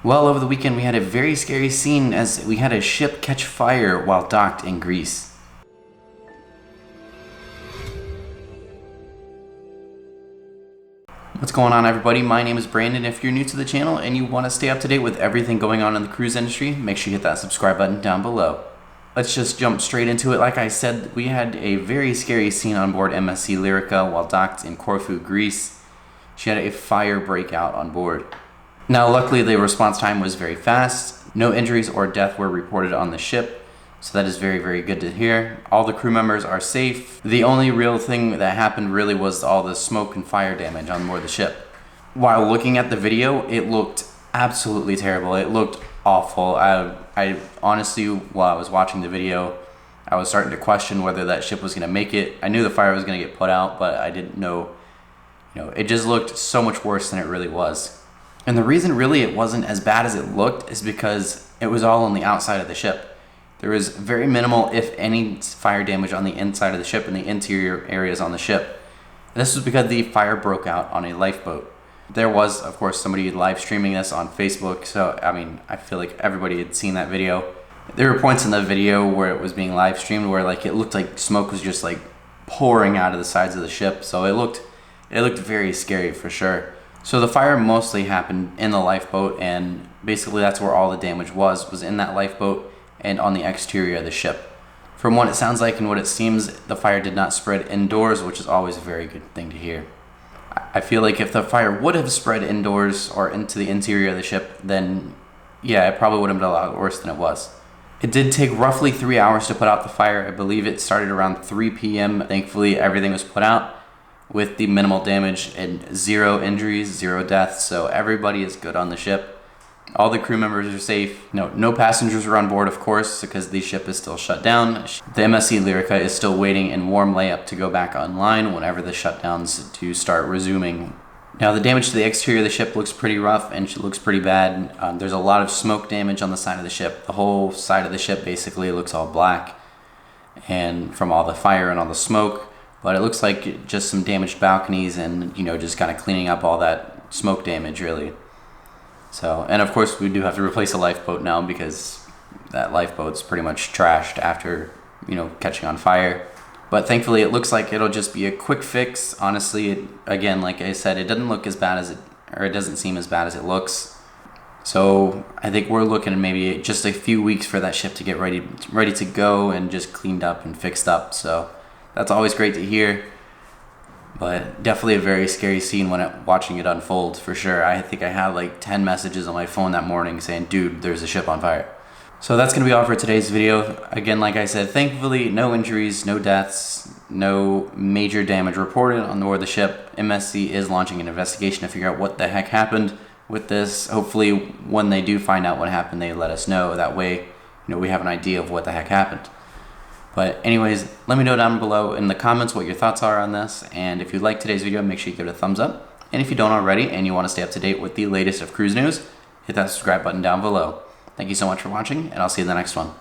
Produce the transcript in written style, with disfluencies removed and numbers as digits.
Well, over the weekend we had a very scary scene as we had a ship catch fire while docked in Greece. What's going on, everybody? My name is Brandon. If you're new to the channel and you want to stay up to date with everything going on in the cruise industry, make sure you hit that subscribe button down below. Let's just jump straight into it. Like I said, we had a very scary scene on board MSC Lirica while docked in Corfu, Greece. She had a fire breakout on board. Now, luckily, the response time was very fast. No injuries or death were reported on the ship, so that is very, very good to hear. All the crew members are safe. The only real thing that happened really was all the smoke and fire damage on board the ship. While looking at the video, it looked absolutely terrible. It looked awful. I honestly, while I was watching the video, I was starting to question whether that ship was going to make it. I knew the fire was going to get put out, but I didn't know, it just looked so much worse than it really was. And the reason really it wasn't as bad as it looked is because it was all on the outside of the ship. There was very minimal, if any, fire damage on the inside of the ship and the interior areas on the ship. And this was because the fire broke out on a lifeboat. There was, of course, somebody live streaming this on Facebook, so I feel like everybody had seen that video. There were points in the video where it was being live streamed where it looked like smoke was just pouring out of the sides of the ship, so it looked very scary for sure. So the fire mostly happened in the lifeboat, and basically that's where all the damage was in that lifeboat and on the exterior of the ship. From what it sounds like and what it seems, the fire did not spread indoors, which is always a very good thing to hear. I feel like if the fire would have spread indoors or into the interior of the ship, then yeah, it probably would have been a lot worse than it was. It did take roughly 3 hours to put out the fire. I believe it started around 3 p.m. Thankfully, everything was put out with the minimal damage and 0 injuries, 0 deaths, so everybody is good on the ship. All the crew members are safe. No passengers are on board, of course, because the ship is still shut down. The MSC Lirica is still waiting in warm layup to go back online whenever the shutdowns to start resuming. Now, the damage to the exterior of the ship looks pretty rough and it looks pretty bad. There's a lot of smoke damage on the side of the ship. The whole side of the ship basically looks all black, and from all the fire and all the smoke. But it looks like just some damaged balconies and, just kind of cleaning up all that smoke damage, really. So, and of course we do have to replace a lifeboat now because that lifeboat's pretty much trashed after, catching on fire. But thankfully it looks like it'll just be a quick fix. Honestly, again, like I said, it doesn't look as bad as it doesn't seem as bad as it looks. So I think we're looking at maybe just a few weeks for that ship to get ready to go and just cleaned up and fixed up. So that's always great to hear. But definitely a very scary scene watching it unfold, for sure. I think I had 10 messages on my phone that morning saying, dude, there's a ship on fire. So that's going to be all for today's video. Again, like I said, thankfully, no injuries, no deaths, no major damage reported on board the ship. MSC is launching an investigation to figure out what the heck happened with this. Hopefully, when they do find out what happened, they let us know. That way, we have an idea of what the heck happened. But anyways, let me know down below in the comments what your thoughts are on this. And if you like today's video, make sure you give it a thumbs up. And if you don't already and you want to stay up to date with the latest of cruise news, hit that subscribe button down below. Thank you so much for watching, and I'll see you in the next one.